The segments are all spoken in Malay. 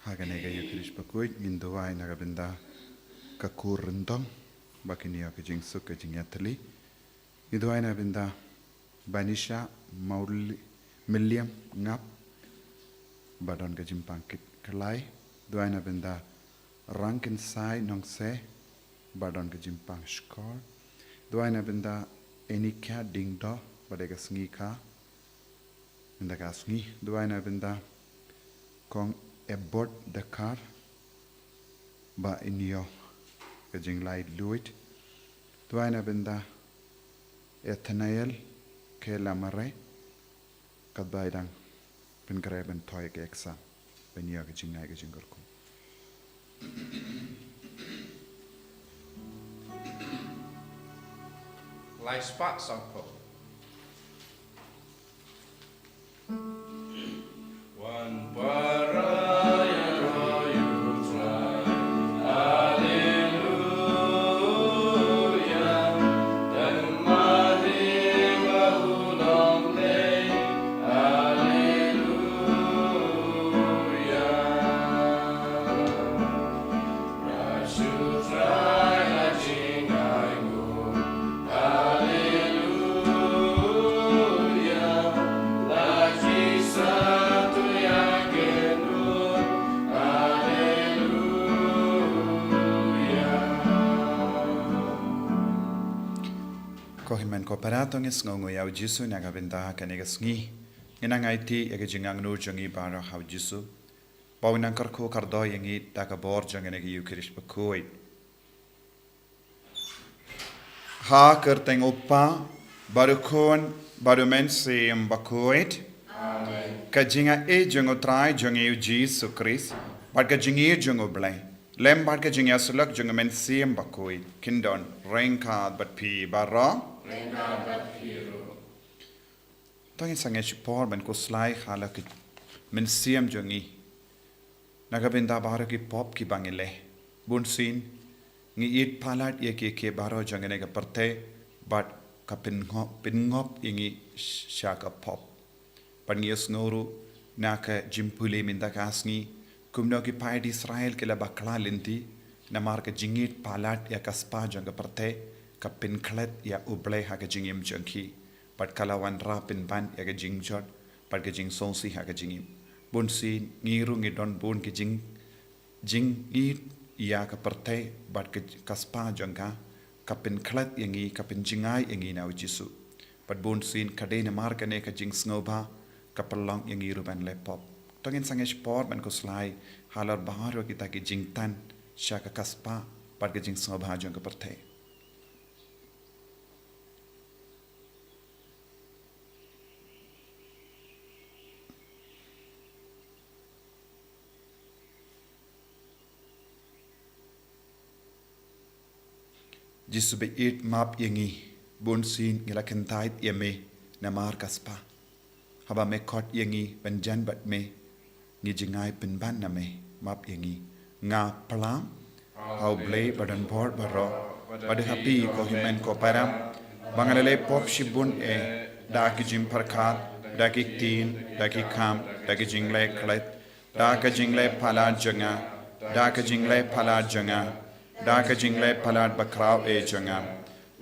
Haganega Yukish Bakuit, Mindoai Nagabinda, Kakurundong, Bakinia Kajing Sukajing Yatali, Midoai Nabinda, Banisha, Mauli, Milliam, Ngap, Badon Gajim Pankit Kalai, Duaina Benda, Rankin Sai Nongse, Badon Gajim Pank Skor, Duaina Benda, Enika Dingdo, Badegasngika, Indagasngi, Duaina Benda, Kong Ebord Dakar, Ba Inyo, Gajing Lai Luit, Duaina Benda, Ethanael, Kelamare, Kadbaidang, Pengraben Toy Gexa, Benya Gajing Nagajing Gorkum. Lai spot sampo. One baraya you try. Hallelujah. Dan mahima ulang lay. Hallelujah. Rasu try hajing aigu. Kohiman koparatong is ngongo yaw jisu nagabinda kanigas ngi. Inang IT yagajingang no jangi bara haw jisu. Bawinang karko kardo yangi dakabor janganagi yukirish bakoi. Ha kerteng opa barukon barumen siyam bakoit. Kajinga e jango trai jangi Jisu Christ. Bad kajingi jango blay. Lem bad kajinga sulak jango men siyam bakoit. Kindon rainka bat pi bara. Tangin sange chupor ben ko slai khala ki men siyam jangi. Nagabinda bara ki pop ki bangile. Bunsin ngi it palat ye ke baro jangane ka parte but kapin ngop ingi shaka pop pan yes noru naka jimpule minda kasngi kumno ki paid Israel ke la bakla linti na marka jingit palat ya kaspa janga parte kapin klet ya uble ha ka jingim jangki but kalawan rapin ban ya ka jingjot but ka jing sonsi ha ka jingim bunsi ngiru ngi don bun ki jing it ia ka partai bat ke kaspa jangka kapin klat yangi kapin jingai yangi na ujisu pat bon sin kadena markane ka jing sngoba kapalong yangi ruban lepop tongin sangesh por ban ko slai halar bahar kita ki jingtan shaka kaspa pat ke jing sngoba jangka partai Jisu be it map yangi bonsin ngila kentait yame na mar kaspa haba me kot yangi banjan bat me ngi jingai pen ban na me map yangi nga palam how blay badan board baro bad happy ko himen ko param bangalale pop shibun e da ki jim parkat da ki tin da ki kam da ki jingle klet da ka jingle pala janga da ka jingle pala janga Daka jingle palat bakraw e jangam.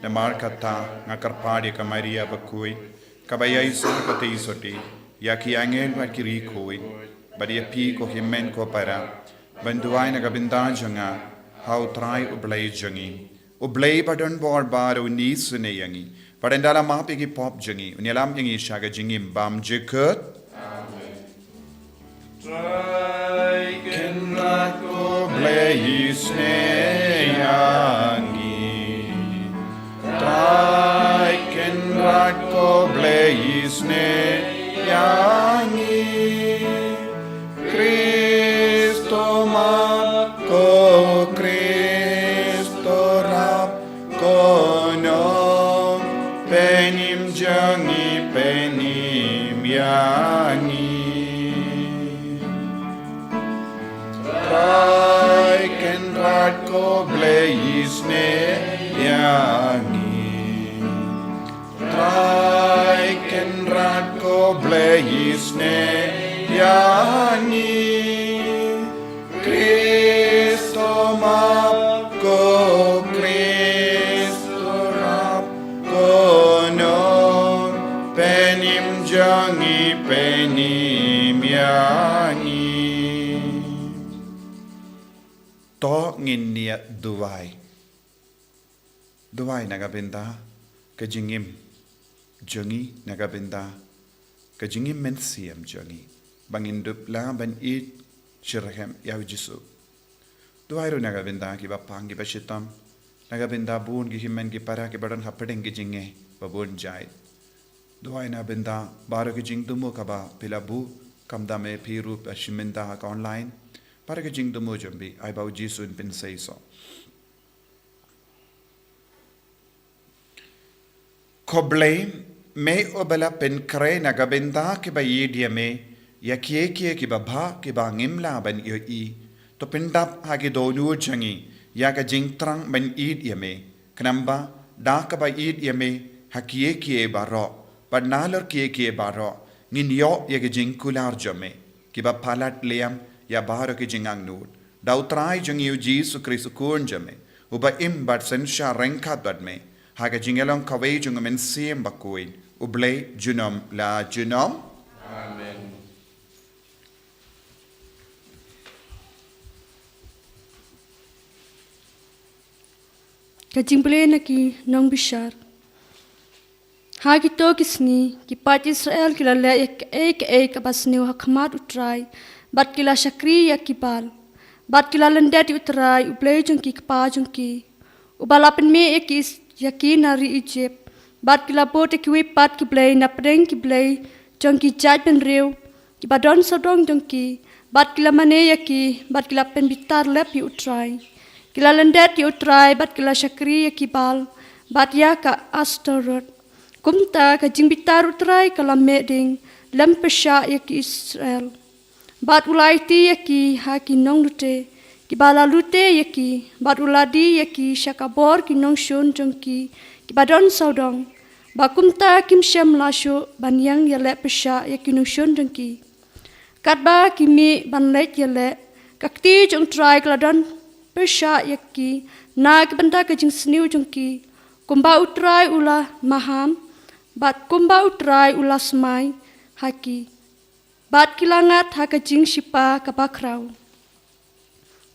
Namar kata ngakarpadi ka Maria bakui. Kabaya iso kata isoti. Yaki angel bakiri koi. Badi api ko himen ko para. Banduay na kabinda janga. How try ublay jangi. Ublay padon bor baro ni sune yangi. Padendala mapi ki pop jangi. Unyalam yangi shaga jingim bam jikut. Try can not go Blaze yangi Try can rako blaze yangi Cristo mako Cristo rap kono penim jangi penim yangi Try can rako blaze yangi Try can rako blaze yangi sim jangi penim yangi to ngin nia duwai nagabenda kajingim jangi nagabenda kajingim men siam jangi bangin dup la ban it shirhem yaw jisu duwai ro nagabenda ki bapang ki bashitam nagabenda bun ki himen ki para ki badan hapedeng ki jinge babun jai duwai na benda baro ki jing tumu kaba pilabu kamda me piru pashiminda ka online para ki jing tumu jambi ai bau jisu in pin sei so koble me obala pen kre nagabenda ki ba yidia me ya kie ki ba ki ba ngimla ban yo I to pindap ha ki donu changi ya ka jing trang ban id yame knamba da ka ba id yame ha kie ba ro but nalar kie ba ro ngin yo ya ka jing kular jame ki ba palat liam ya baharo ki jingang nur da utrai jang yu jisu kristu kun jame uba im bat sensha renkat bat me ha ka jingelong kawai jung men sim bakuin uble junom la junom Amen. Kajing boleh nak ki nong bishar. Hagi to kisni ki pat Israel kila le ek abasni wa khamat utrai bat kila shakri ya kibal bat kila lendet utrai ublei jong ki kpa jong ki ubalapen me ek is yakin nari Egypt bat kila bote ki we pat ki blei na preng ki blei jong ki jat pen reu ki badon sodong jong ki bat kila mane ya ki bat kila pen bitar lep yu utrai kila lendet yu utrai bat kila shakri ya kibal bat ya ka astorot kumta ka jing bitar utrai kala meding lem pesha ya ki Israel bat ulai ti ya ki ha ki nong lute ki bala lute ya ki bat uladi ya ki shakabor ki nong shun jong ki badon saudong ba kumta kim shem lasho banyang ya le pesha ya ki nong shun jong ki kat ba ki mi ban let ya le kakti jong trai kala don pesha ya ki na ki banda ka jing sniu jong ki kumba utrai ula maham bat kumba utrai ula smai haki bat kilangat haka jing shipa kapakrau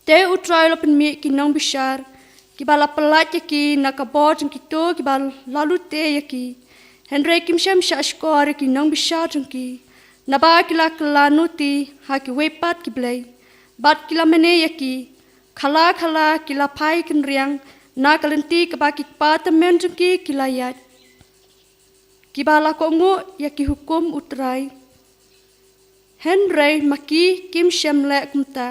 te utrai lopen mi ki nong bishar ki bala pelat ya ki nakabor jong ki to ki bal lalu te ya ki Henry kim shem shashkor ki nong bishar jong ki naba kila kelanu ti haki wepat ki blei bat kila mene ya ki khala kila pai kin riang na kalenti kabaki patamen jong ki kilayat kibala kongo ya ki hukum utrai Henry maki kim shem le kumta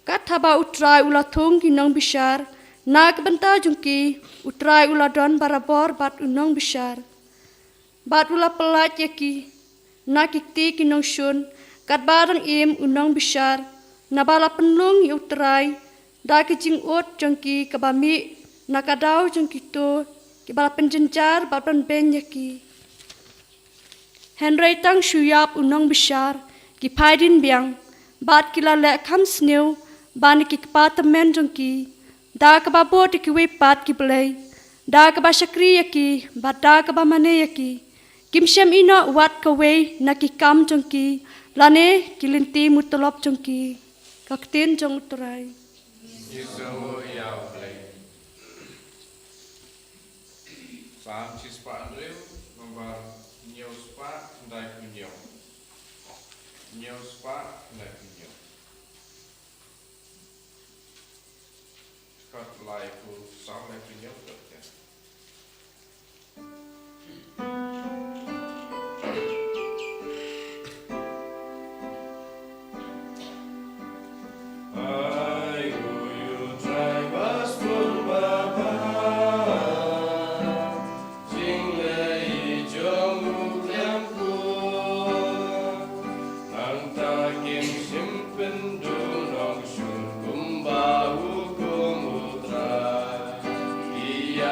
kathaba utrai ula thong ki nong bishar na kabanta jong ki utrai ula don barabor bat unong bishar bat ula pelat ya ki na kikti ki nong shun kat barang im unong bishar na bala penlung ya utrai da ki jing ot jong ki kabami na kadau jong ki to ki bala penjenjar bat ban ben ya ki Henry tang shuyap unong bishar ki paidin biang bat kila le kham sneu ban ki patamen jong ki da ka ba bot ki we pat ki play da ka ba shakri ya ki bat da ka ba mane ya ki kim shem ino wat ka we na ki kam jong ki lane kilinti mutolop jong ki kaktin jong utrai Yesu yau play. Sam chispa andreu nomor new spa dai kunyo. New spa dai kunyo. Kat lai ku sam dai kunyo dokter. Ia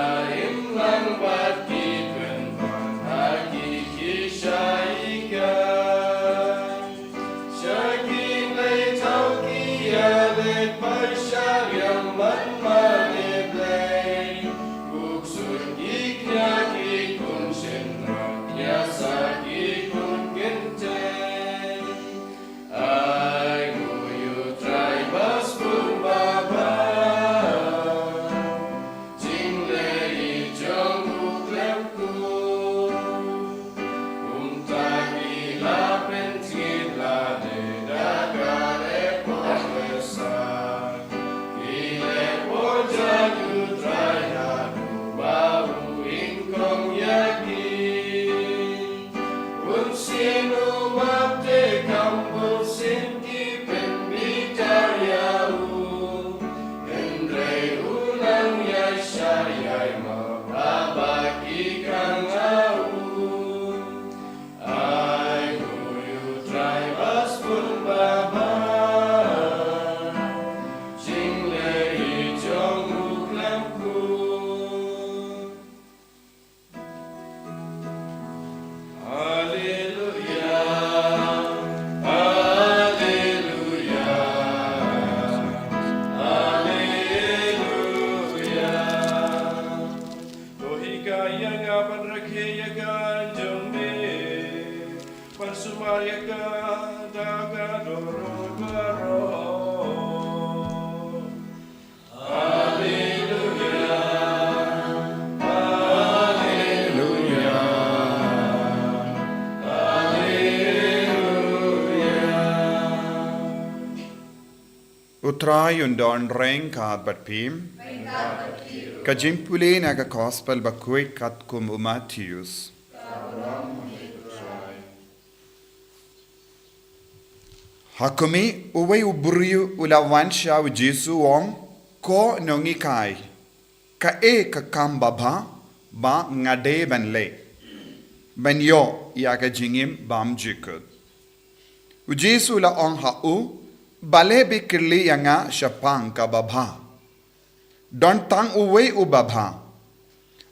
Bunsin umap te kam bunsin ki pembicarayahu. Hendrai ulang ya syayai mababaki kangau. Ai kuyu try bas pun baba. Jing le jong uklamku. Hallelujah, hallelujah, hallelujah. Tohika yaga panrakhe yaga jombe, pansumar yaga daga doro garo. Hallelujah, hallelujah. Utrai undon reng kat bat pim. Ka jimpule na ka gospel ba kuit kat kum Matthews. Hakumi uwe uburiu ula wansha u Jesu wong ko nongi kai. Ka ka kamba ba ngade ban le. Ban yo ya ka jingim bam jikut. U Jesu la ong ha u bale bikirli yanga shapang ka babha. Don tang uwe u babha.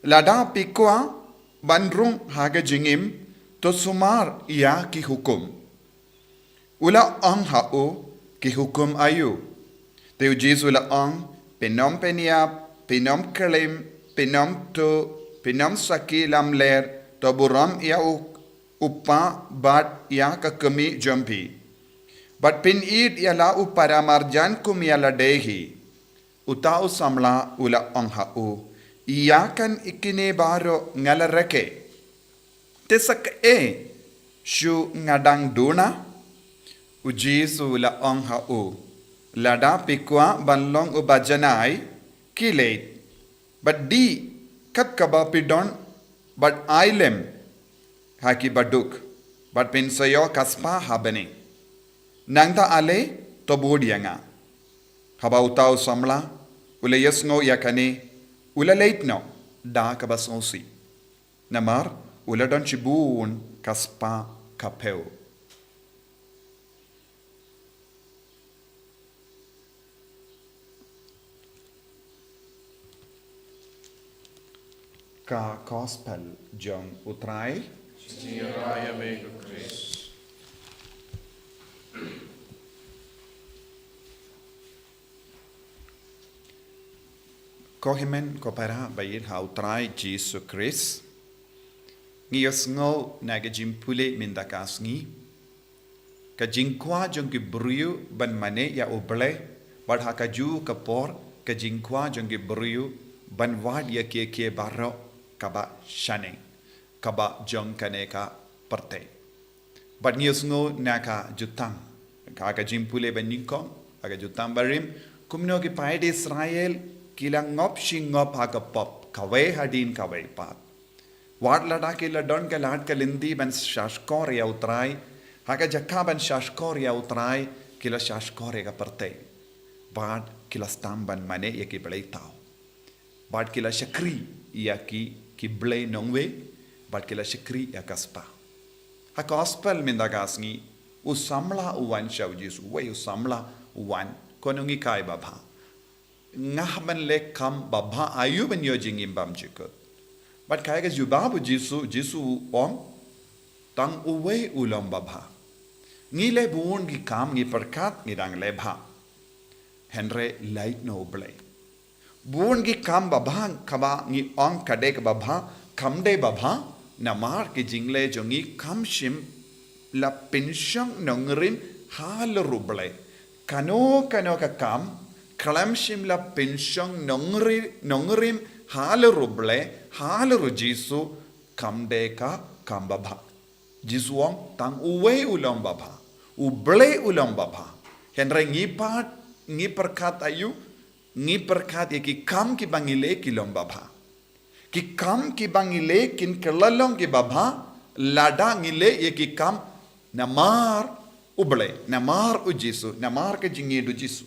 Lada pikwa bandrung haga jingim to sumar ya ki hukum. Ula ong ha u ki hukum ayu. Teu Jesu la ong penom peniap, penom kelim, penom tu, penom saki lam ler, to buram ya upa bat ya ka kami jumpi. But pin it yala upara marjan kum yala dehi. Utau samla ula ongha u. Iyakan ikine baro ngalareke. Tesak shu ngadang duna. Ujisu ula ongha u. Lada pikwa banlong ubajanai kilate. But di kat kaba pidon but ailem haki baduk. But pin sayo kaspa habani. Nangta ale to bodianga. Haba utau samla ula yasngo yakane ula late no da kabasosi. Namar ula don chibun kaspa kapeo. Ka gospel jong utrai. Siraya mego Chris. Kohimen kopara bayit ha utrai Jesu Chris. Ngiyos ngo naga jimpule mindakas ngi. Ka jingkwa jong ki briu ban mane ya uble. Bad ha kaju kapor ka jingkwa jong ki briu ban wad ya ke baro kaba shane. Kaba jong kane ka parte. Bad ngiyos ngo naka jutang. Ka jimpule ban ningkong. Aga jutang barim. Kumno ki paid Israel kila ngop shingop haga pop kawe hadin kawe pat. Wad lada kila don ka lad ka lindi ban shashkor ya utrai. Haga jakka ban shashkor ya utrai kila shashkor ya parte. Bad kila stam ban mane ya ki belay tao. Bad kila shakri ya ki belay nongwe. Bad kila shakri ya kaspa. Ha gospel mindagasngi usamla uwan shaw Jesu way usamla uwan konungi kai babha. Ngahman le kam babha ayu ben yo jingim bam jikut. But kaya ka jubabu Jesu om tang uwe ulam babha. Ngi le buon gi kam ngi perkat ngi dang le bha. Henry light no blay. Buon gi kam babha kaba ngi ong kadek babha kamde babha namar ki jingle jongi kam shim la penshang nongrin hal ruble. Kano ka kam kalam shim la penshang nongrim hal ruble hal rujisu kamde ka kam babha. Jisu ong tang uwe ulam babha. Uble ulam babha. Henry ngi perkat ayu ngi perkat ye ki kam ki bangile ki lom babha. Ki kam ki bangile kin kelalong ki babha ladangile yekikam namar uble namar ujisu namar ke jingi du jisu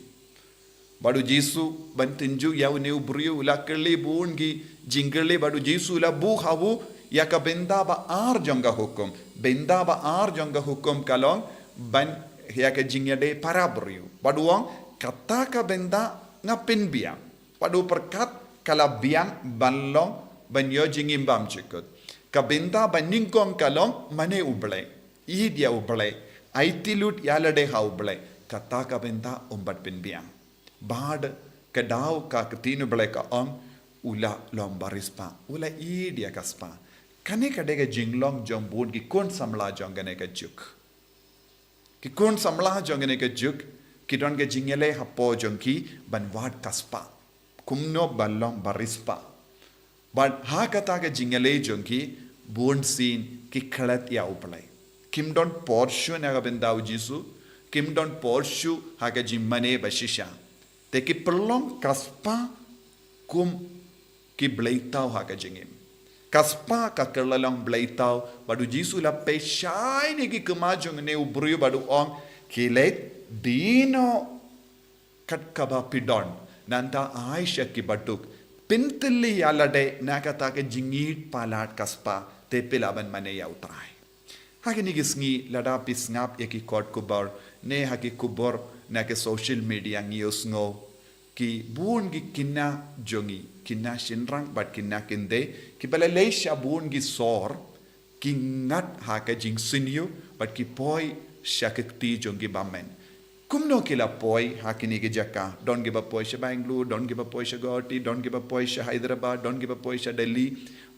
badu jisu bantinju yau ne ubriu la keli bungi jingale badu jisu la bu hawu yaka benda ba ar jonga hukum kalong ban yaka jingade parabriu baduang kataka benda ngapin biang padu perkat kala biang banlong banyo jingim bam chikut kabenda baningkong kalong mane uble idia uble aitilut yalade ha uble kataka benda umbat pin biang bad kadau ka ketinu ble ka ula lombarispa ula idia kaspa kane kadega jinglong jombun ki kon samla jongane ka juk ki kon samla jongane ka juk kidon ke jingele hapo jongki ban wad kaspa kumno ballong barispa but ha kata ke jingele jongki bon sin ki khalat ya uplai kim don porshu na ga bendau jisu kim don porshu ha ke jimmane bashisha te ki perlong kaspa kum ki bleitau ha ke jingim kaspa ka kerlalong bleitau badu jisu la pe shai ni ki kemajung ne ubru badu ong kilet dino kat kaba pidon nanta aisha ki batuk pintilli yalade nakata ke jingit palat kaspa te pilaban mane yautrai haki ni gisngi lada pisngap yaki kot kubor ne haki kubor na ke social media ngios ngo ki buon gi kinna jongi kinna shinrang bat kinna kinde ki bala leisha buon gi sor ki ngat haka jing sinyu bat ki poi shakti jongi bamen kumno kila poi hakini ge jaka don't give a poisha Bangalore don't give a poisha Guwahati don't give a poisha Hyderabad don't give a poisha Delhi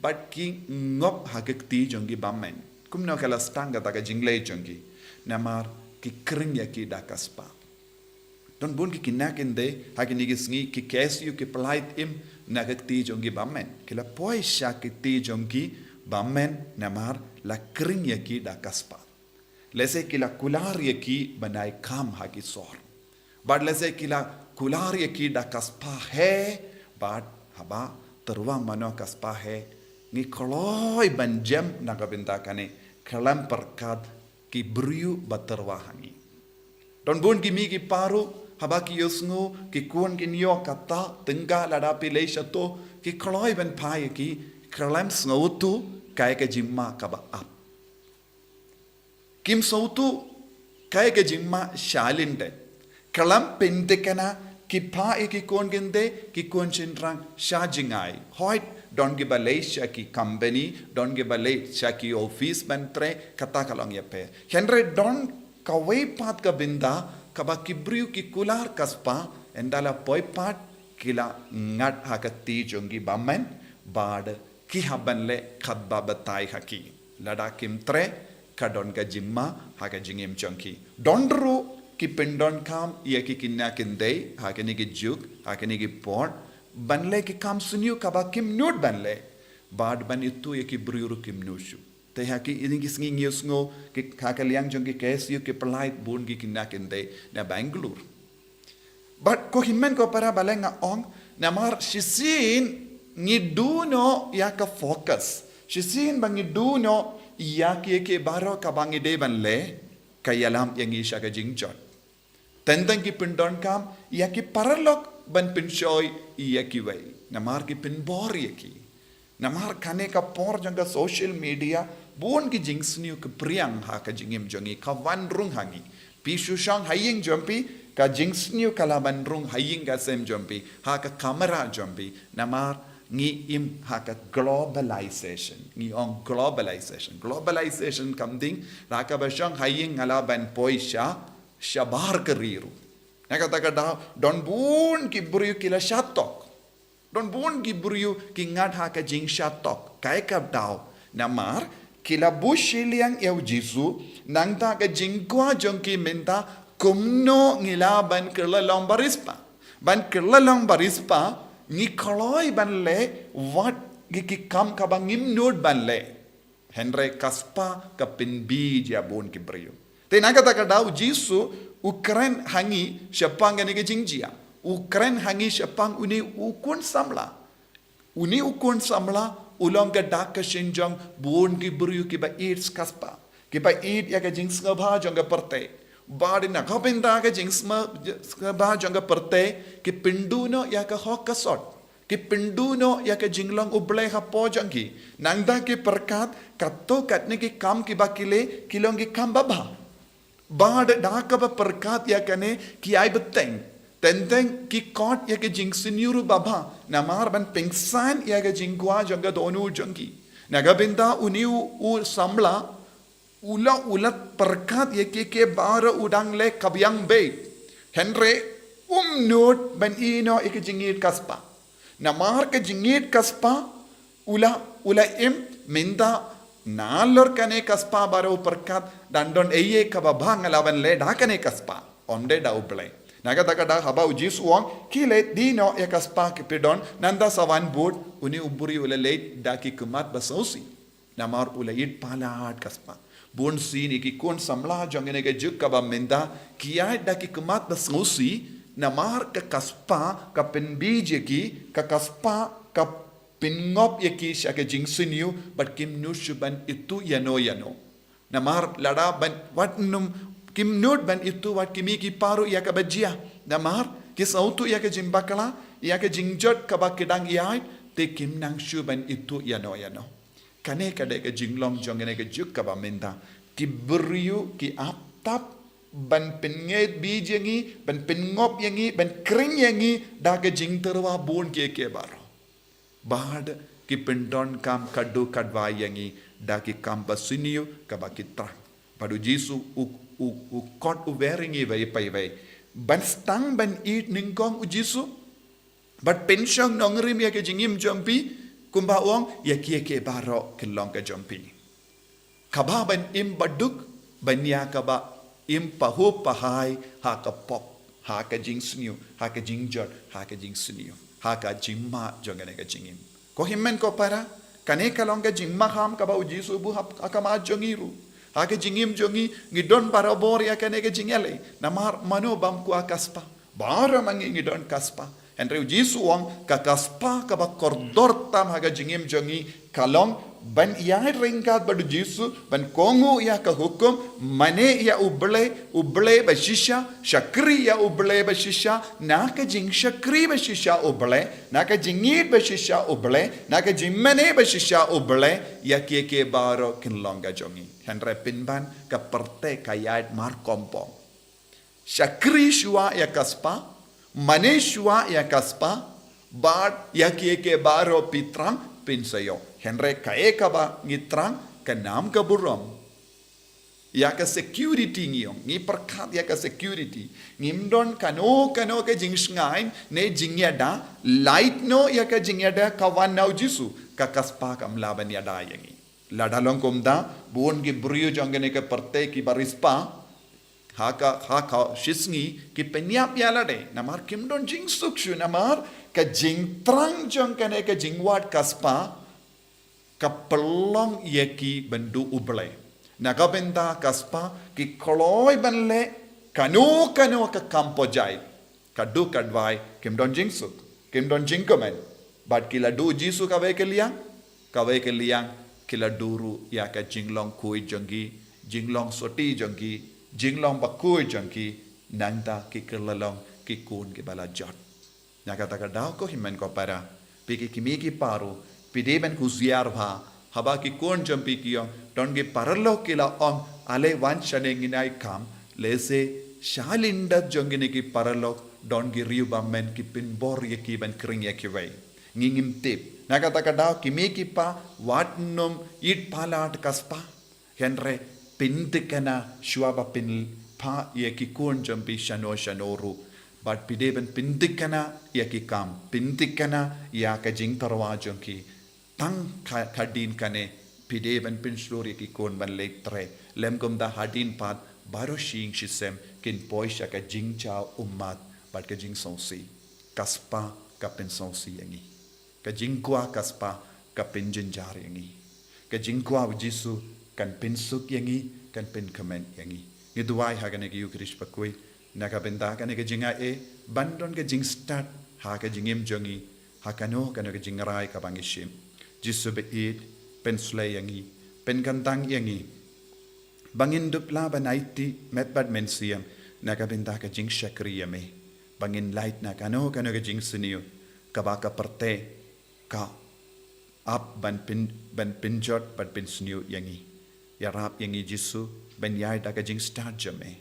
but ki ngop hakti jongi bamen kumno kala stanga taga jingle jongi namar ki kringya ki dakaspa don bun ki kinakinde hakini ge sngi ki kesu ki polite im nagakti jongi bamen kila poisha ki jongi bamen namar la kringya ki dakaspa lese kila kularya ki banai kam haki sor bad lese kila kularya ki da kaspa hai bad haba terwa mano kaspa hai ni koloi banjam nagabinda kane kalam perkat ki briu baterwa hangi don bun ki mi ki paru haba ki yosngu ki kuan ki nyo kata tengga lada pile shato ki koloi ban pai ki kalam snautu kai ka jimma kaba ap kim sautu kaya ke jimma shalinte kalam pentekana ki pa ki kon gende ki kon chinrang shajingai hoit don't give a leisha ki company don't give a leisha ki office bantre kata kalong yape henry don't kawai pat ka binda kaba kibriu ki kular kaspa endala poi pat kila ngat hakati jongi bamen bad ki habanle khabba batai haki lada kim tre kadon ka jimma haka jingim chonki dondru ki pendon kam ye ki kinna kindei haka ni ki juk haka ni ki port banle ki kam sunyu kaba kim nut banle bad ban itu ye ki bruru kim nushu te haki ini ki sngi ngiusngo ki haka liang jonki kesu ki polite bun ki kinna kindei na Bangalore but ko himmen ko para balenga ong namar shisin ngiduno ya ka focus shisin bangiduno iya ke baro kabangi de banle kayalam yang isha ka jingjot tendang ki pindon kam iya ki paralok ban pinshoy iya ki wai namar ki pin bor ki namar kane ka por janga social media bon ki jingsniu ke priang ha ka jingim jongi ka wanrung hangi pishu shang haying jompi ka jingsniu kala wanrung haying ka sem jompi ha ka kamera jompi namar ngi im haka globalization ngi on globalization kamding raka bashang haying ala ban poisha shabar kariru nakata kada don bun ki buriu kila shatok don bun ki buriu ki ngat haka jing shatok kai kap dau namar kila bushiliang eu jisu nang ta ka jingkwa jongki menta kumno ngila ban kerlalong barispa ni koloi banle wat gi kam kabangim nod banle henry kaspa kapin bija bon ki brio te nagata kadau jisu Ukraine hangi shapang ni ge jingjia Ukraine hangi shapang uni ukun samla ulong ke dak ke shinjong bun ki buru ki ba eats kaspa ki ba eat ya ke jings nga ba jong ke perte bad na kapinda ke jings ma ba jong ke perte ki pinduno ya ke hok ka sot ki pinduno ya ke jinglong uble ha po jong ki nangda ki perkat katto katne ki kam ki ba kile kilong ki kam ba bad dak ba perkat ya kane ki ai beteng tenteng ki kot ya ke jing seniuru baba namar ban pengsan ya ke jingwa jong ke donu jong ki nagabinda uniu u samla ulat perkat ya ke bara udang le kabyang be henry nut ban ino ke jingit kaspa namar ke jingit kaspa ula im minda nalor kane kaspa baro perkat dandon eye kababang lawan le dakane kaspa onde da uble nagatagada haba ujis uang kile dino ya kaspa ke pedon nanda sawan board uni uburi ula le daki kumat basausi namar ula yid palat kaspa bon sini ki kon samla jongene ke juk kaba minda kiya daki kumat basausi namar ke kaspa ka penbije ki ka kaspa ka pingop ye ki sha ke jingsiniu but kim nushuban itu yano namar lada ban watnum kim nut ban itu wat kimi ki paru ya ka bajia namar ki sautu ya ke jimbakala ya ke jingjot ka ba kedang yai te kim nang shu ban itu yano kane kade ke jinglong jongene ke juk ka ba minda ki beriu ki aptap ban penget bijengi ban pengop yangi ban kring yangi da ke jing terwa bon ke baro bad ki pendon kam kadu kadwa yangi da ki kam basiniu ka ba kitra padu jisu u kot u weringi vai ban stang ban eat ningkong u jisu but pensyong nongrim ya ke jingim jompi kumba uang ya ke baro kelong ke jompi kaba ban im baduk ban ya kaba im pahu pahai ha ka pop ha ka jing sniu ha ka jing jot ha ka jing sniu ha ka jingma jongane ka jingim ko himmen ko para kane kalong ka jingma ham kaba u jisu bu akama jongiru Hake jingim jongi ngidon barabor ya kane ke jingele namar mano bam ku akaspa bara mangi ngidon kaspa Henry Jisu wang ka kaspa ka ba kordor tam haga jingim jongi kalong ban ya ringkat badu Jisu ban kongu ya ka hukum mane ya uble bashisha shakri ya uble bashisha na ka jing shakri bashisha uble na ka jingit bashisha uble na ka jimmane bashisha uble ya ke baro kinlonga jongi Henry pinban ka perte kayat mar kompong shakri shua ya kaspa mane shua ya kaspa bad ya ke baro pitrang pinsayo Henry kae kaba ngitrang ka nam ka burom ya ka security ngiyong ngi perkat ya ka security ngimdon kano ka jingsngain ne jingyada light no ya ka jingyada kawan nau jisu ka kaspa kam laban ya da yangi ladalong komda buon gi brio jongene ka perte ki barispa haka shisngi ki penyap ya lade namar kimdon jingsuk shu namar ka jingtrang jong kane ka jingwat kaspa kapelong yeki bendu uble nagabenda kaspa ki koloi banle kanu ka kampo jai kadu kadwai kimdon jingsuk kimdon jingkomen but kila du jisu ka ve ke liang kila duru ya ka jinglong kui jongi jinglong soti jongi jinglong bakui jongi nanda ki kelalong ki kun ki balajot nagata daw ko himen ko para piki kimi paru Pideban kuziar bha haba ki kon jampi kiyo don ge paralo kila on ale wan shanenginai kam lese shalinda jongine ki paralo don ge riu bammen ki pin bor ye ki ban kring ye ki vai ngingim tip nakata kada ki me ki pa watnum it palat kaspa henre pintikana shwaba pin pa ye ki kon jampi shanoru but pideban pintikana ye ki kam pintikana ya ka jing tarwa jongki tang kadin kane pideban pinslori ki kon ban letre lemkom da hadin pat baro shing shisem kin poisha ka jingcha ummat bat ka jing sonsi kaspa ka pen sonsi yangi ka jingkwa kaspa ka pen jinjar yangi ka jingkwa jisu kan pen suk yangi kan pen comment yangi ngiduai ha kane ki ukrish pakoi naga benda kane ka jinga bandon ka jing start ha ka jingim jongi ha kano ka jingrai ka bangishim jisu beid pen slay yangi pen kantang yangi bangin dupla banaiti metbad mensiam nakabinda ka jing shakriya me bangin light na kano ka jing siniyo kabaka parte ka up ban pinjot ban pin siniyo yangi yarap yangi jisu ben yai da ka jing start jame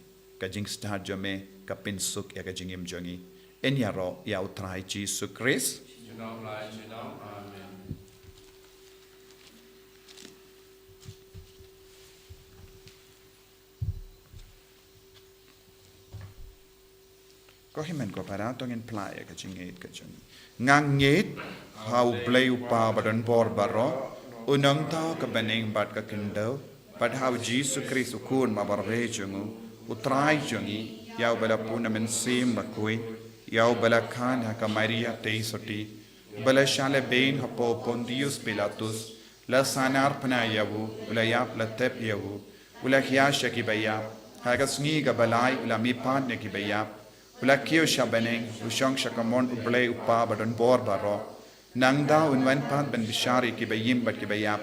ka pin suk ya ka jing im jongi en yaro ya utrai jisu Christ Amen. Có himen ko para tong in playa ka chingit ka chung ngang ngit how play upa badon bor baro unang ta ka beneng bat ka kindo but how Jesus Christ ukun mabarre chungu utrai chungi yaw bala puna men sim bakui yaw bala khan ha ka Maria teisoti bala shale bein hapo Pontius Pilatus la sanar pana yawu ula yap la tep yawu ula khiyasha ki bayap ha ka sngi ka balai ula mi pan ne ki bayap ula kio shabeneng usong shakamon ublay upa badon bor baro nang da unwan pan ben bishari ki bayim bat ki bayap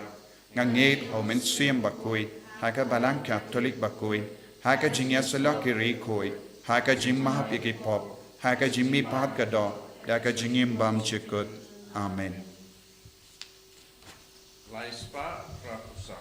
nganget au men siem bakoi haka balang Catholic bakoi haka jingya sala ki re koi haka jimma pi ki pop haka jimmi pat ka do haka jingim bam chikut amen Laispa Rakusa.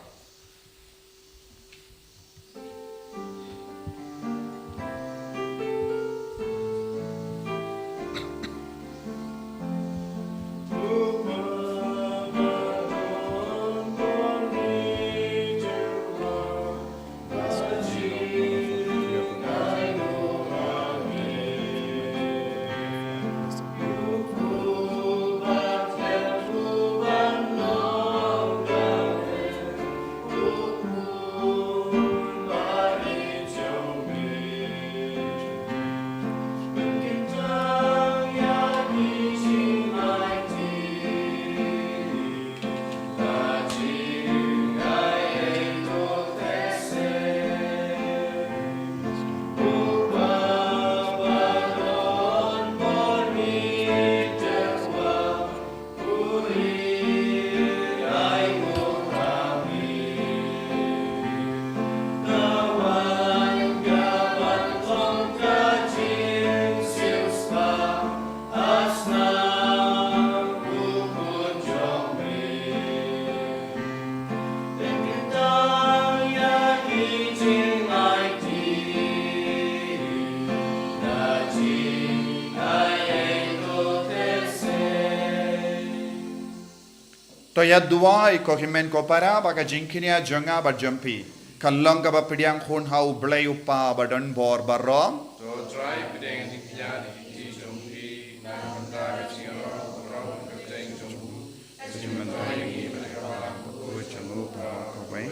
to ya duai ko himen ko para ba ka jingkinia jonga ba jampi kallang ka ba pidiang khun hau blay upa ba don bor baro To try pedeng di kinyani di jompi na handa kecingro kurang keteng jompu. jiman ta yangi ba ka ba ko chamu pa ko bai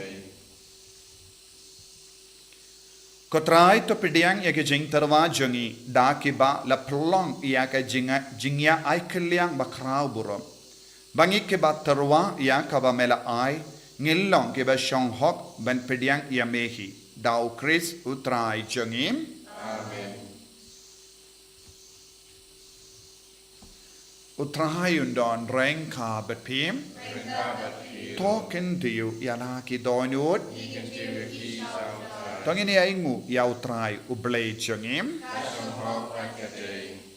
ko trai to pidiang ya ke jing tarwa jongi da ki ba la plong ya ka jingya ai klyang ba krau burom bangi ke ba tarwa ya ka ba mela ai ngillong ke ba shong hok ban pidiang ya mehi dau Chris utrai jongim Amen. utrai undon reng ka bet pim token diu ya la ki donut tongini ai ngu ya utrai ublei jongim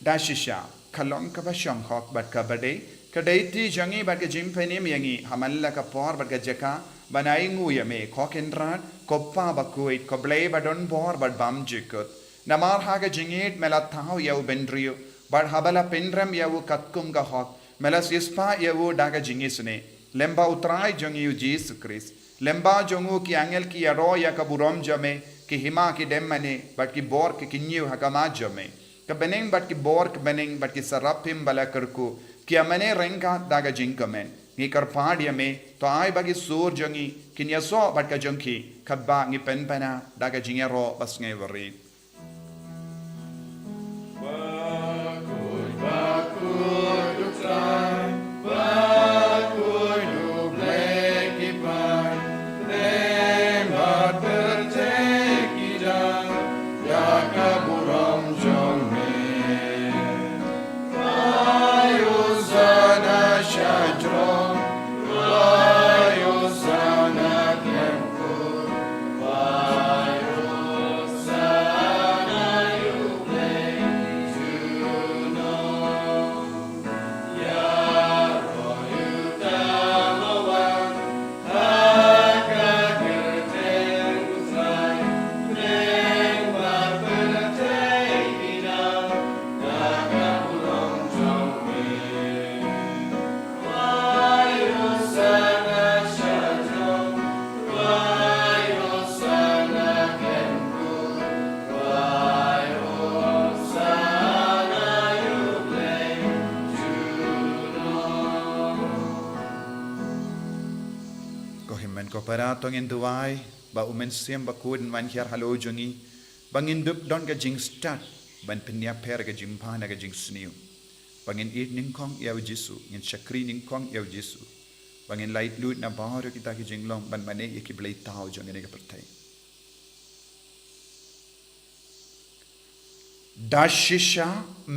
dashisha kalong ka ba shong hok bat ka bade kadai jangi bat ka jimpenim yangi hamalla ka por bat ka jaka banai ngu ya me kokendran koppa bakuit koblei badon bor bat bam jikut namar ha ka jingit mela thau yau bendrio bat habala pendram yau katkum ga hok mela sispa yau daga jingisne lemba utrai jangi yu Jesus Christ lemba jongu ki angel ki yaro ya ka burom jame ki hima ki demmane bat ki bor ki kinyu hakama jame ka beneng bat ki bor ki beneng bat ki sarapim bala karku ki amane renga daga jinkamen ngi karpad yame to ai bagi sur jangi kinya so bat ka jongki kabba ngi penpana daga jingero bas ngai wari Bakul, bakul, utrai, bakul, dublek ipai, lembat bertekida, yaka buram jome. Ayusana shajro, ko para tongin duai ba umen siam ba kun wan hiar halo jungi bangin dup don ga jing start ban penya per ga jing pana ga jing sniu bangin it ning kong yaw jisu ngin chakri ning kong yaw jisu bangin light lut na baharo kita ki jing long ban mane ye ki blai tao jong ne ga pertai dashisha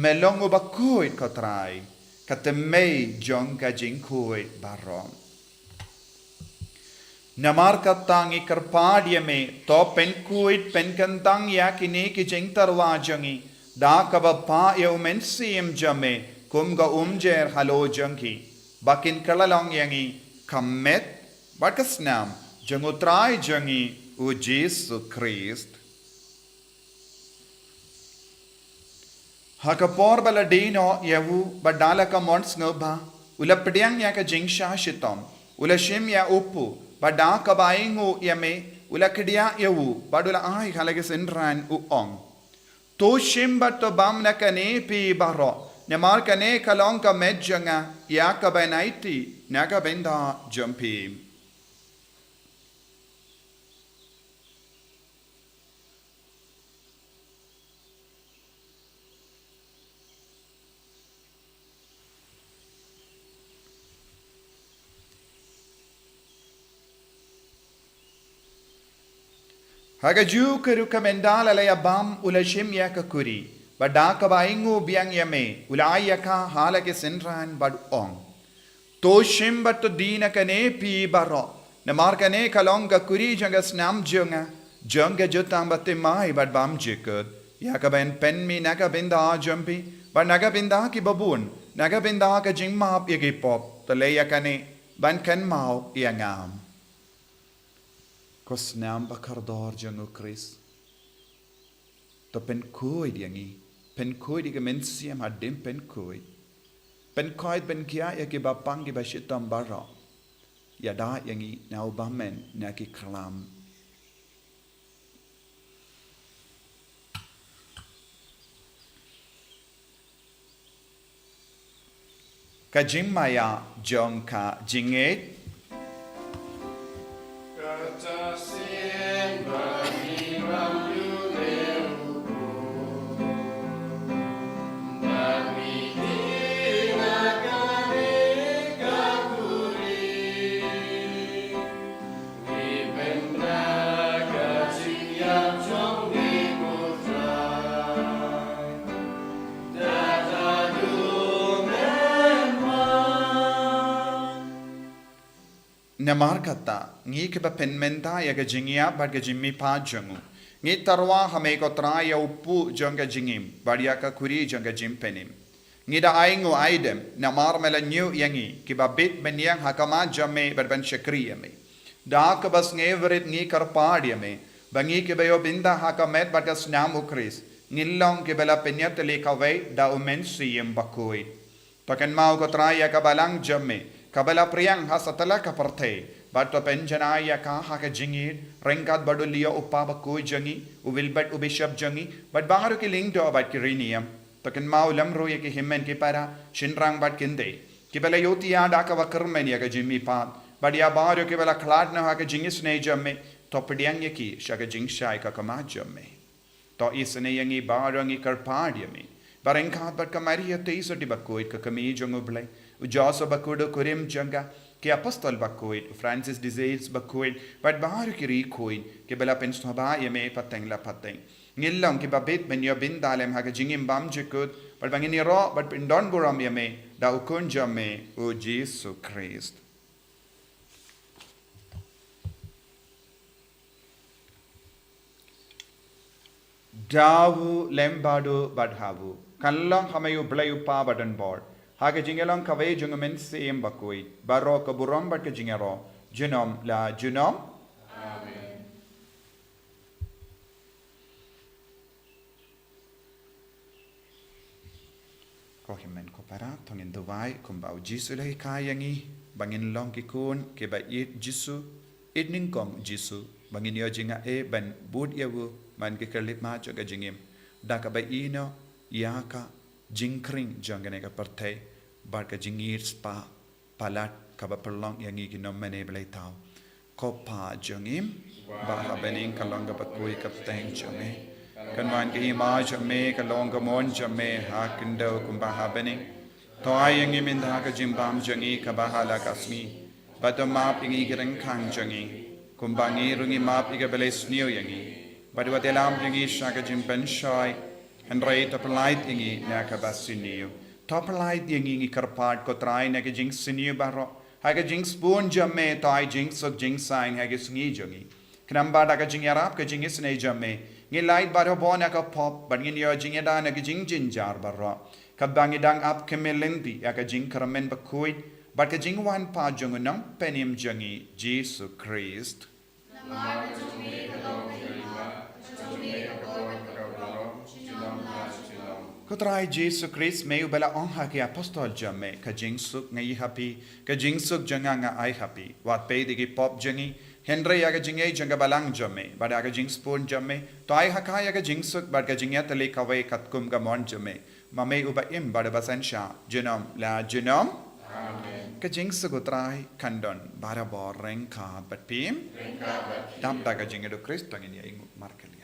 melong ba kuit ko trai katemei jong ga jing kuit barom Namar katang ikarpadya me to pen kuit pen kantang yakini ki jing tarwajangi da kaba pa yo men sim jame kum ga umjer halo jangi bakin kalalong yangi kammet bakasnam jangutrai jangi u Jesu Christ hakapor baladino yavu badala ka mons ngoba ulapdiang ya ka jing shashitom ulashim ya upu Bada kabaingu yame ulakdia yawu badula ai halage senran uong to shimba to bam nakane pi baro nemar kane kalong ka medjanga ya kabanaiti naga benda jumpi Hagaju keru kamendala la bam ulashim ya kakuri badaka baingu biang yame ulaya ka halake senran bad ong to shim bat dina kane pi baro namar kane kalong ka kuri janga snam jonga jonga jotam batte mai bad bam jekut ya ka ben pen mi naga binda jumpi bad naga binda ki babun naga binda ka jingma yegi pop to leya kane ban kan mau yangam Kos nam bakardor jango Chris. To pen koi diangi. Pen koi diga mensiam hadim pen koi. Pen koi ben kia ya ki bapang ki bashitam bara. Yada yangi na ubamen na ki kalam. Ka jimmaya jong ka jinget. Namar kata ngi ke pen menta ya ga jingia bad ga jimmi pa jangu ngi tarwa hame ko tra ya upu jonga jingim badia ka kuri jonga jimpenim ngi da aingu aidem namar mela new yangi ki babit ben yang hakama jamme bad ban shakriya me da ka bas nge verit ngi karpadia me bangi ke bayo binda hakamet bad ga snam ukris ngillong ke bela penyat le ka ve da umen siem bakoi pakan mau ko tra ya ka balang jamme Kabala priyang ha satala ka parthe bato penjana ya ka ha ka jingir rengkat badu liya upaba ko jangi uvilbat ubishab jangi bat bangaru ki ling do bat ki riniam takan maulam ro ye ki himmen ki para shinrang bat kinde ki bala yoti ya da ka wakarmen ya ka jimmi pa badia baru ki bala khlad na ha ka jingis ne jamme to pdiang ye ki shaka jingshai ka kama jamme to isne yangi barangi karpad yame barengkat bat kamari te isoti bakoit ka kami jonguble Ujaso bakudo kurim janga ke apostol bakoit Francis Desires bakoit but baharu ki rekoit ke bela pensnoba yeme pateng la pateng ngillang ke babet ben yo bin dalem ha jingim bam jekut but bangini ro but pindon buram yeme da ukun jamme o Jesu Christ Dawu lembado badhavu kallang hamayu blayu pa badan board Hage jingelong kaway jungumen siem bakui baro kaburom bat ke jingero junom la junom Amen Ko himen ko para tongin duwai kumbau Jisu lahi kayangi bangin long kikun ke ba it Jisu idning kong Jisu bangin yo jinga e ban bud yawu man ke kerlit ma joga jingim da ka ba ino yaka jingkring jangane ka partay Barka jingir spa palat kaba perlong yang igi nom mene belai tau. kopa jengim baha bening kalonga bakui kapteng jame kanwan ke ima jame kalonga mon jame ha kindo kumbaha bening to ayeng imin ha ka jimbam jengi kabahala kasmi batamap ingi gereng kang jengi kumbangi rungi map iga beles niu yangi badwa telam jengi shaka jimben shoy Henry topelait ingi na kabasiniu topelait yangi ngi karpat ko try na ke jing siniu baro haga jing spoon jamme tai jing sok jing sign haga sngi jongi knamba da ka jing yarap ka jing isne jamme ngi light baro bona ka pop ban ngi yo jing da na ka jing jin jar baro kabangi dang ap kemelendi ya ka jing karamen bakui bat ka jing wan pa jong nang penim jangi Jesus Christ Kutrai Jesus Christ may ubala on haki apostol jamme ka jingsuk ngai happy ka jingsuk janga nga ai happy wat pe digi pop jangi Henry ya ka jingay janga balang jamme bada ka jingspon jamme to ai hakaya ka jingsuk bad ka jingya tali kawai katkum ka mon jamme mame uba im bada basan sha genom la genom amen ka jingsuk utrai kandon bara bor rengka bat pim dam da ka jingado Christ tangin ya ingu markelia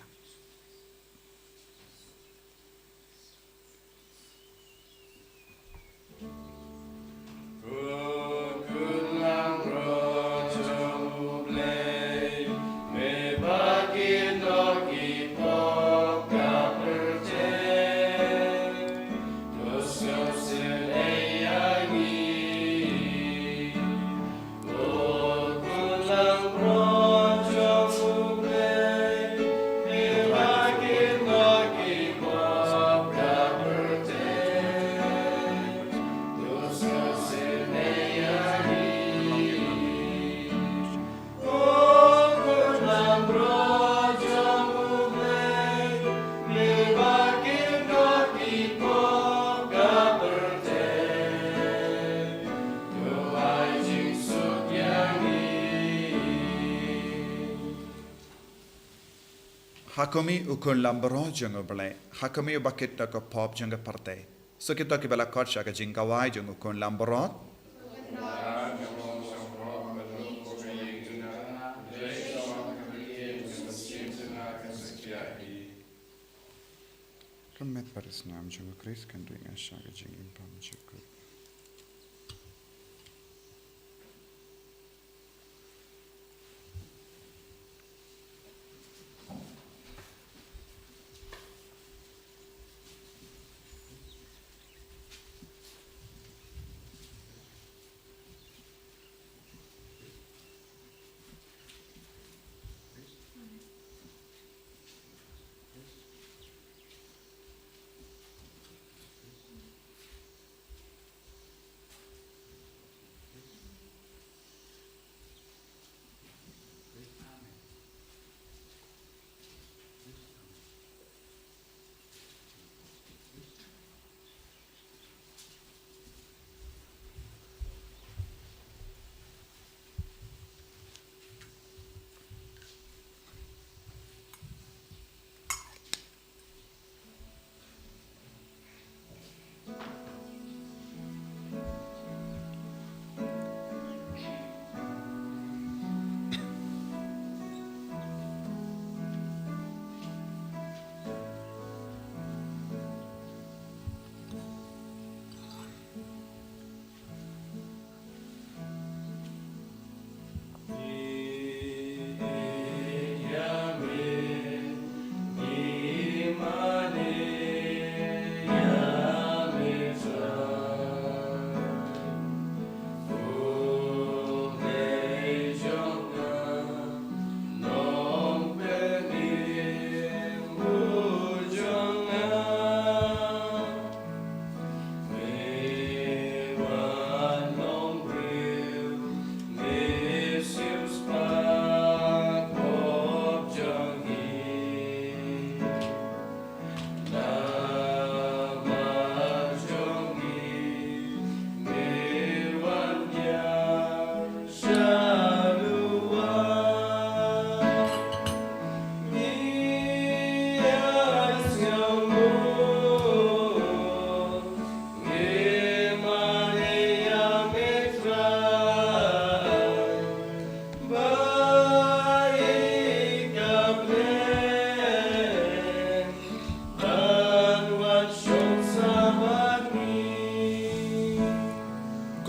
Hakumi ukun lambro jango bale hakumi bakit na ko pop janga parte so kita ki bala kot shaka jinga wai jango ukun lambro Rumet paris nam jango Chris kan ringa shaka jingin pam chukut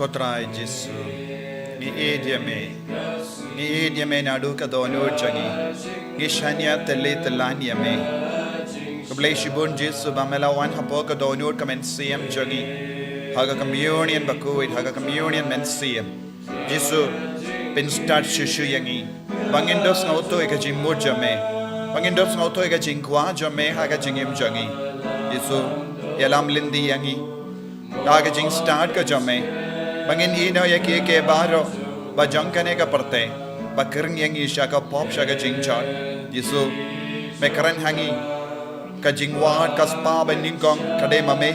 Kotrai Jesu. Ni e diame nadu ka donor changi. Ni shanya tele telan yame. Kablay shibun Jesu bamelawan hapo ka donor ka men siyam changi. Haga communion bakuit, haga communion men siyam. Jesu pin start shushu yangi. Bangindos ngauto eka jimur jame. Bangindos ngauto eka jingkwa jame haga jingim jangi. Jesu yalam lindi yangi. Haga jing start ka jame. Bangin ino yaki ke baro ba jangkane ka parte. Ba kering yangi shaka pop shaka jing chat. Jesu mekaran hangi ka jingwat ka spa beningkong kade mame.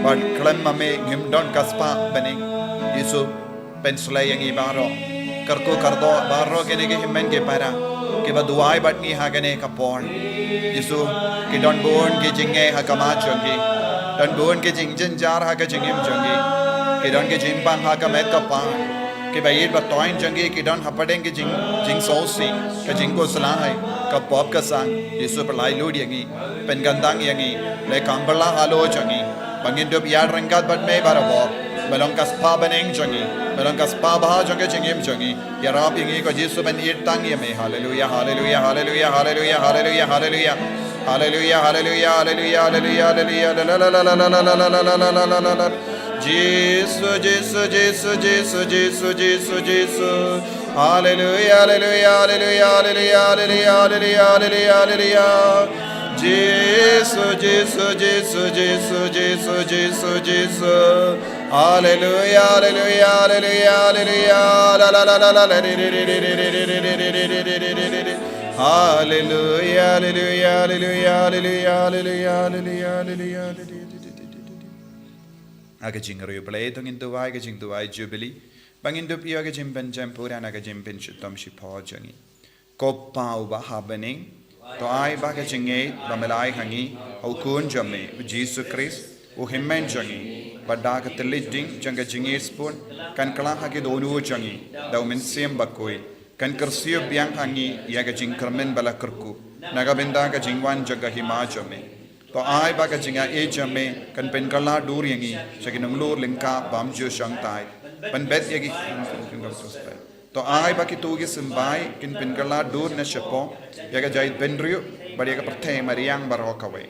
Ba klem mame ngimdon ka spa bening. Jesu pensulay yangi baro. Karko kardo baro kene ke himmen ke para ke baduai batni hagane kapor Yesu ke don bon ke jinge hakama jongi don bon ke jingjen jar haga jingim jongi ke don ke jimbang hagamet kapa ke bayit batoin jongi ke don hapadeng ke jing sosi ke jingko salai ka pop ka sang Yesu perlai lud yangi pen gandang yangi le kambala halo jongi bangin dop yar rangkat bat me barabo balong kaspa beneng jongi balong kaspa bah jongi jingim jongi ya rab yangi ko Yesu ben irtang yame hallelujah hallelujah hallelujah hallelujah hallelujah hallelujah hallelujah hallelujah hallelujah hallelujah Jesus Jesus Jesus Jesus Jesus Jesus Jesus hallelujah hallelujah hallelujah hallelujah hallelujah hallelujah hallelujah Jesus, Jesus, Jesus, Jesus, Jesus, Jesus, Jesus. Hallelujah, hallelujah, hallelujah, hallelujah. La la la la la. Hallelujah, hallelujah, hallelujah, hallelujah, hallelujah, hallelujah. Aga jingaru play tong into vai aga jing to vai jubilee. Bang into pio aga jim ben jampur and aga jim ben chutam shipo jangi. Koppa uba happening. तो आई बाके चिंगे बमलाई हंगी और कौन जमे जीसु क्रिस्ट वो हिम्मन जंगी बड़ा के तिलिटिंग जंगे जिंगे स्पून कन कला हके दोनों जंगी दाउ मिन्सियम बकोई कन करसियो बियांग हंगी या के जिंग करमें बला करकू नगा बिंदा के जिंगवान जगह हिमा जमे तो आई बाके जिंगा ए जमे कन पेन कला दूर यंगी शकी नंगलोर लिंका बामजो शंगताई पन बेत यगी तो आई बाकी तो ये संभाई किन पिनकला दूर न शपो या के जाइत बेंड्रियो बड़ी का प्रथे मरियांग बरोकवे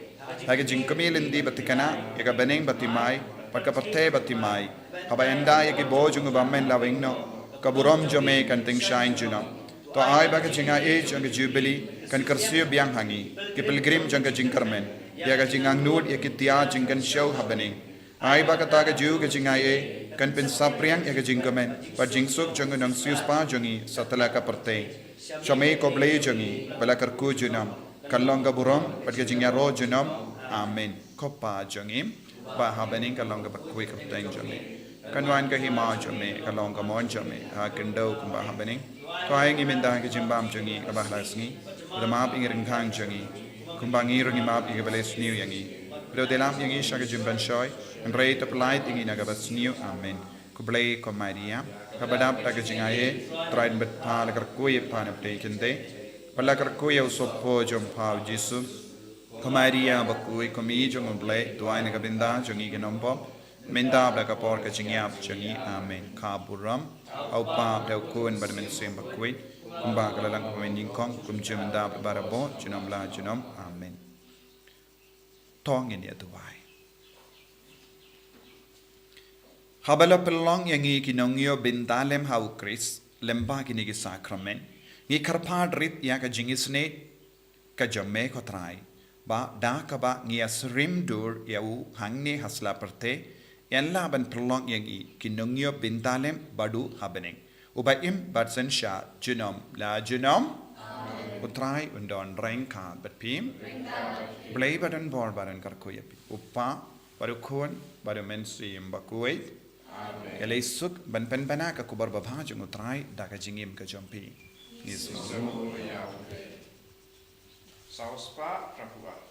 या के जिंकमी लिंदी बतिकना या के बनेंग बतिमाई पर का प्रथे बतिमाई हबा एंडा या के बोजुंग बम्मेन लाविंगनो कबुरम जमे कन तिंग शाइन जुना तो आई बाकी जिंगा एज अंग जुबिली कन करसियो बियांग हंगी के पिलग्रिम जंग जिंकरमेन या के जिंगांग नूड या के तिया जिंकन शो हबने आई बाका ताके जू के जिंगा ये kan pen sapriang ya jingkamen pa jingsuk jong nang sius pa jongi satala ka parte chame ko ble jongi bala kar ku junam kalong ka burom pat ke jingya ro junam amen ko pa jongi ba habening kalong ka bakui ka teng jongi kanwan ka hima jongi kalong ka mon jongi ha kendo kum ba habening ko ai ngi men da ke jimbam jongi ka ba lasngi rama ing ring khang jongi kum ba ngi ring map ing bale sniu yangi Pero delam yang isha ke jimban shoy, and rate of light in agabas new amen. Kublay ko Maria, kabadap taga jingaye, tried but pal karkuya pan of taken day, palakarkuya sopo jom pau jisu, ko Maria bakui komi jom blay, duay nagabinda, jongi ganombo, menda blaka porka jingyap jongi amen. Kaburam, au pa del kuan badman sim bakui, kumba kalalang kumending kong, kum jumda barabo, junam la junam amen. Tong in tuwai. Habala pelong yang ikinongyo bindalem hau Chris lemba kini ki sakramen ngi karpad rit ya ka jingisne ka jamme ko trai ba da ka ba ngi asrim dur ya u hangne hasla perte yalla ban pelong yang ikinongyo bindalem badu habening uba im batsen sha junom la junom Utrai undon rengka batpim Blay badan bor badan karkuyapi Upa baru kun baru mensim bakuit Elay suk ban penpena ka kubar babhajung utrai daka jingim ka jampi Sauspa Prabhupada